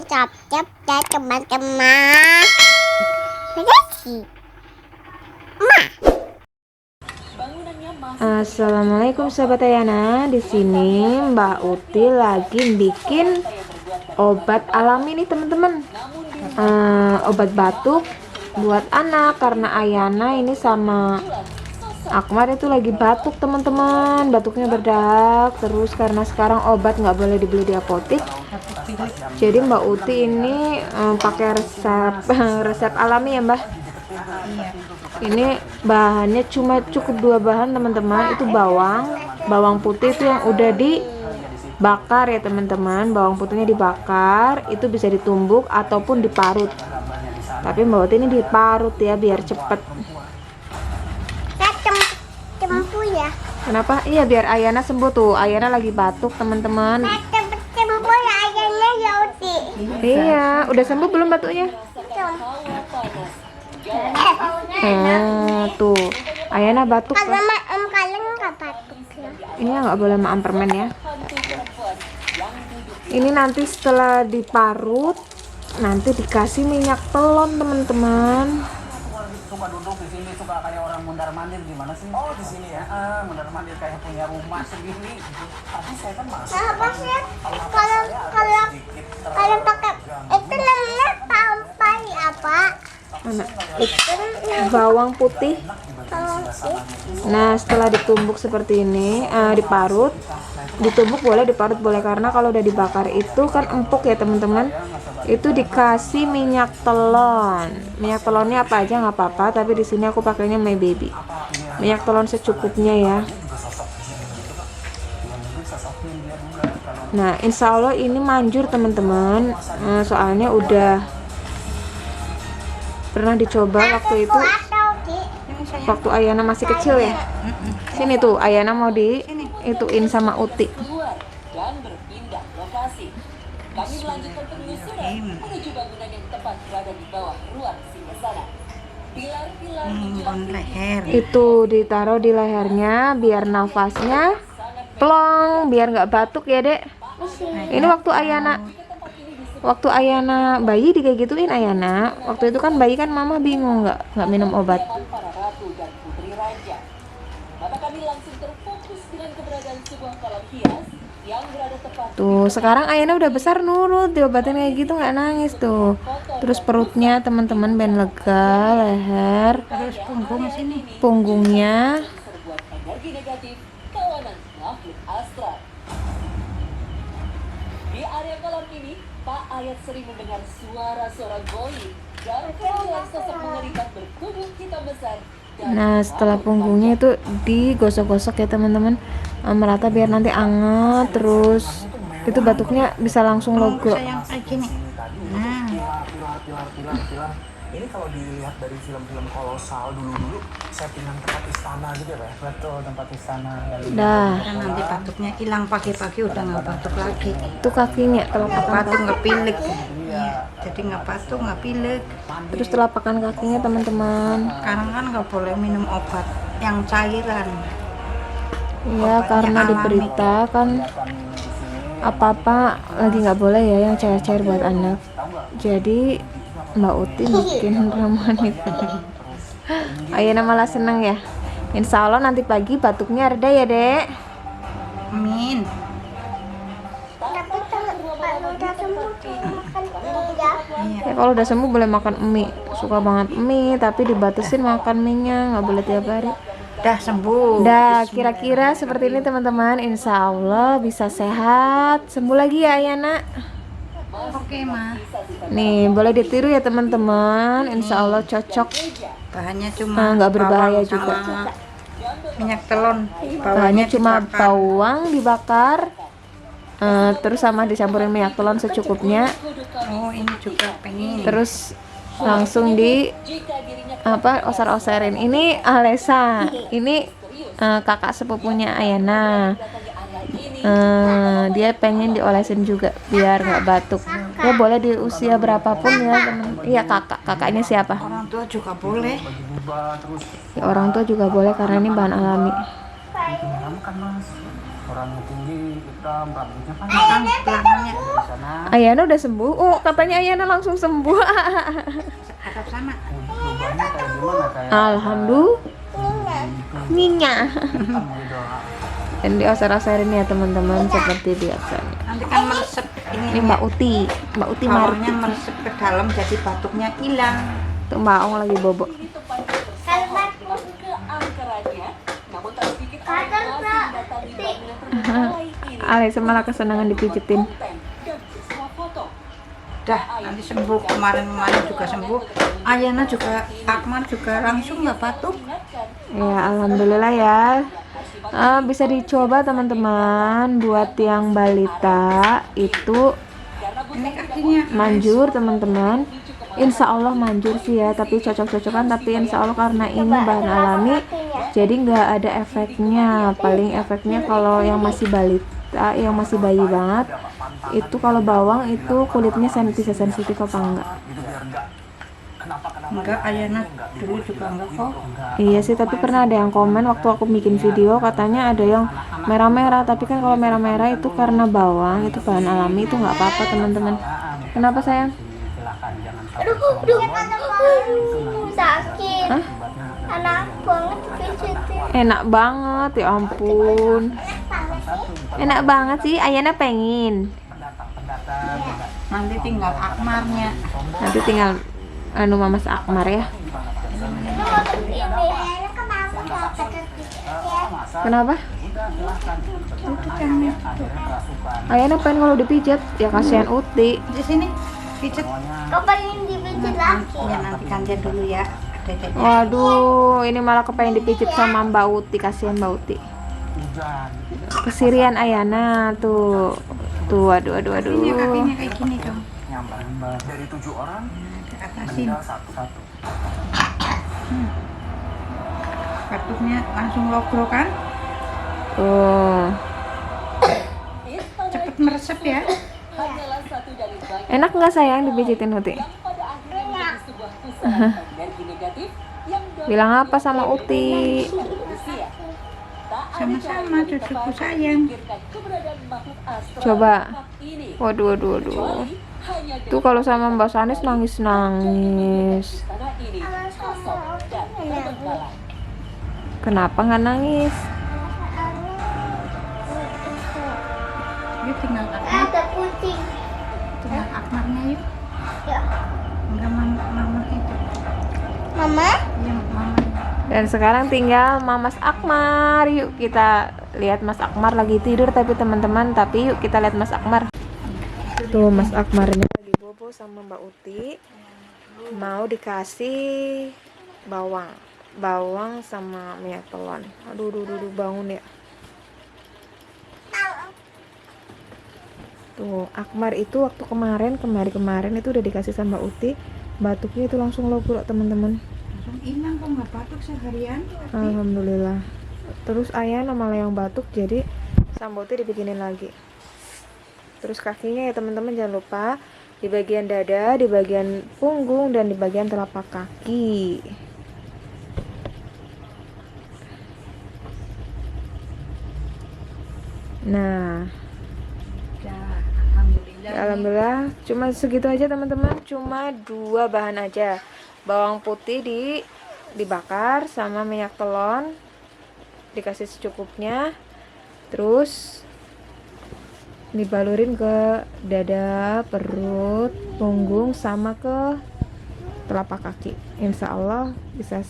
ucap-ucap ya teman-teman. Makasih. Assalamualaikum sahabat Ayana. Di sini Mbak Uti lagi bikin obat alami nih teman-teman. Obat batuk buat anak karena Ayana ini sama Akmal itu lagi batuk teman-teman. Batuknya berdahak terus karena sekarang obat nggak boleh dibeli di apotek. Jadi Mbak Uti ini pakai resep alami ya Mbak. Ini bahannya cuma cukup 2 bahan teman-teman. Itu bawang putih itu yang udah dibakar ya teman-teman. Bawang putihnya dibakar, itu bisa ditumbuk ataupun diparut. Tapi Mbak Uti ini diparut ya biar cepet. Cempu ya. Kenapa? Iya biar Ayana sembuh tuh. Ayana lagi batuk teman-teman. Cempu ya ayahnya ya Uti. Iya, udah sembuh belum batuknya? Tuh Ayana batuk Kalau kan? kalian nggak batuk ya. Ini nggak boleh makan permen ya. Ini nanti setelah diparut nanti dikasih minyak telon teman-teman. Suka duduk di sini suka kayak orang mundar mandir gimana sih? Oh di sini ya, mundar mandir kayak punya rumah sendiri. Tapi saya kan masuk. Apa sih? Kalau pakai itu namanya pampai apa? Mana? Bawang putih. Nah setelah ditumbuk seperti ini, diparut, ditumbuk boleh, diparut boleh, karena kalau udah dibakar itu kan empuk ya teman-teman. Itu dikasih minyak telon. Minyak telonnya apa aja nggak apa-apa, tapi di sini aku pakainya My Baby. Minyak telon secukupnya ya. Nah insya Allah ini manjur teman-teman, soalnya udah pernah dicoba waktu itu, waktu Ayana masih kecil ya. Sini tuh Ayana mau ituin sama Uti. Dan berpindah lokasi. Kami melanjutkan penelusuran menuju bangunan yang tepat berada di bawah ruang singgahsana. Pilar-pilar leher. Itu ditaruh di lehernya biar nafasnya plong, biar nggak batuk ya dek. Ini waktu Ayana bayi kayak gituin Ayana. Waktu itu kan bayi kan mama bingung nggak minum obat. para ratu dan putri raja. Mata kami langsung terfokus dengan keberadaan sebuah kolam hias yang berada tepat Tuh sekarang Ayana udah besar, nurut diobatin kayak gitu, nggak nangis tuh. Terus perutnya teman-teman ben lega, leher, Terus punggung sini. punggungnya. serbuan energi negatif kawanan makhluk astral. Di area kolam ini, Pak Ayat sering mendengar suara-suara goib dan kemunculan sosok mengerikan bertubuh hitam besar. Nah setelah punggungnya itu digosok-gosok ya teman-teman, merata biar nanti anget. Terus itu batuknya bisa langsung logo. Sayang kayak gini. Nah, Pilar. Ini kalau dilihat dari film-film kolosal dulu settingan tempat istana gitu ya, Pak? Betul, tempat istana. Dah kan nanti batuknya hilang, pagi-pagi udah nggak batuk lagi. itu kakinya, telapak Batuk nggak pilek. Iya. Jadi nggak batuk, nggak pilek. terus telapakan kakinya teman-teman. Sekarang kan nggak boleh minum obat yang cairan. Iya karena diberitakan apa-apa lagi nggak boleh ya yang cair-cair buat anak. Jadi Mbak Uti bikin ramuan itu. Ayana malah seneng ya. Insya Allah nanti pagi batuknya reda ya dek. Amin. Tapi kalau udah sembuh makan ya. Ya kalau udah sembuh boleh makan mie. Suka banget mie, tapi dibatasin makan mie-nya, nggak boleh tiap hari. Dah sembuh. Dah kira-kira seperti ini teman-teman. Insya Allah bisa sehat, sembuh lagi ya Ayana. Oke mah. Nih boleh ditiru ya teman-teman. Insya Allah cocok. Bahannya cuma Nggak berbahaya bawang juga. sama minyak telon. Bahannya cuma dibakar. bawang dibakar, terus sama discampurin minyak telon secukupnya. Oh ini juga pengen. Terus langsung osar-osarin. Ini Alesa, ini kakak sepupunya Ayana. Dia pengen diolesin juga biar nggak batuk. Ya boleh di usia berapapun ya temen. Iya kakaknya siapa? Orang tua juga boleh. Ya, orang tua juga boleh karena ini bahan alami. Kamu kan Mas. orangnya tinggi, hitam, rambutnya kan Kan belakangnya di sana. Ayana udah sembuh. Oh, katanya Ayana langsung sembuh. atap sama. Lubangnya kayak gimana, kayak Alhamdulillah. Nyinya. hitam gitu. Dan diosor-osorin ya teman-teman seperti biasanya. Nanti kan meresep Ini Mbak Uti bawahnya Marti. meresep ke dalam jadi batuknya hilang. Tuh Mbak Ong lagi bobo. Ini tempat bersama ke angkerannya, namun tak sedikit orang masih mendatangi bangunan terbengkalai ini. Alisa malah kesenangan dipijitin. Konten dan bersuah foto. Dah, nanti sembuh. Kemarin juga sembuh. Ayana juga, Akmal juga langsung nggak batuk. Ya alhamdulillah ya. Bisa dicoba teman-teman buat yang balita itu Ini kakinya manjur teman-teman. Insya Allah manjur sih ya, tapi cocok-cocokan. Tapi insya Allah karena ini bahan alami, jadi nggak ada efeknya. Paling efeknya kalau yang masih balita, yang masih bayi banget, itu kalau bawang itu kulitnya bisa sensitif apa enggak? Gitu biar kenapa enggak. Ayana dulu juga enggak kok. Iya sih, tapi pernah ada yang komen waktu aku bikin video, katanya ada yang merah-merah. Tapi kan kalau merah-merah itu karena bawang, itu bahan alami, itu nggak apa-apa teman-teman. Kenapa sayang? silakan jangan Sakit. Hah? Enak banget dipijitin. Enak banget, ya ampun. Enak banget sih, Ayana pengen. Nanti tinggal Akmarnya. Nanti tinggal Mamas Akmar ya. Ini kenapa dapat dipijit? Kenapa? Itu kan Ayana pengen kalau dipijat, ya kasihan Uti. di sini pijet. Kau pengen dipijit lagi? Ya nanti gantian dulu ya. Dedeknya. Waduh, ini malah kepengen dipijit sama Mbak Uti, kasihan Mbak Uti. Kesirian Ayana tuh. Tuh, aduh. Kakinya kayak gini dong. dari 7 orang Atasin. meninggal satu. Batuknya langsung logro kan? Tuh. Cepet meresep ya. Hanyalah satu dari banyak Enak nggak sayang dipijitin Uti? yang pada akhirnya menjadi sebuah pusaran energi negatif yang dapat Bilang apa sama Uti? manusia. Tak ada Sama-sama cara cucuku tepat sayang. memikirkan keberadaan makhluk astral Coba. tempat ini. Waduh. Kecuali hanya Tuh kalau sama Mbak Sanis nangis. tanah ini kosong dan terbengkalai. Kenapa nggak nangis? Yuk tinggal Akmar. Ada kucing. Tinggal Akmarnya yuk. Ya. Enggak mama itu. Mama? Iya mama. Dan sekarang tinggal Mamas Akmar. Yuk kita lihat Mas Akmar lagi tidur tapi teman-teman. Tapi yuk kita lihat Mas Akmar. Tuh Mas Akmarnya lagi bobo sama Mbak Uti. Mau dikasih bawang sama minyak telon. Aduh, bangun ya. Tuh Akmar itu waktu kemarin itu udah dikasih sama Mbak Uti. Batuknya itu langsung logro teman-teman. Langsung hilang kok nggak batuk seharian. Alhamdulillah. Terus Ayana malah yang batuk, jadi sama Mbak Uti dibikinin lagi. Terus kakinya ya teman-teman jangan lupa di bagian dada, di bagian punggung, dan di bagian telapak kaki. Nah, Alhamdulillah. ya alhamdulillah cuma segitu aja teman-teman, cuma 2 bahan aja. Bawang putih dibakar sama minyak telon dikasih secukupnya, terus dibalurin ke dada, perut, punggung, sama ke telapak kaki. Insya Allah bisa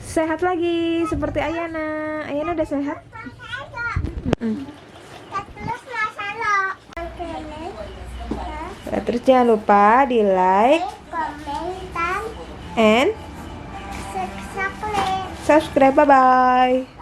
sehat lagi seperti Ayana. Ayana udah sehat. Terus masalah. Terus jangan lupa di like Komentar. and Subscribe. subscribe. Bye bye.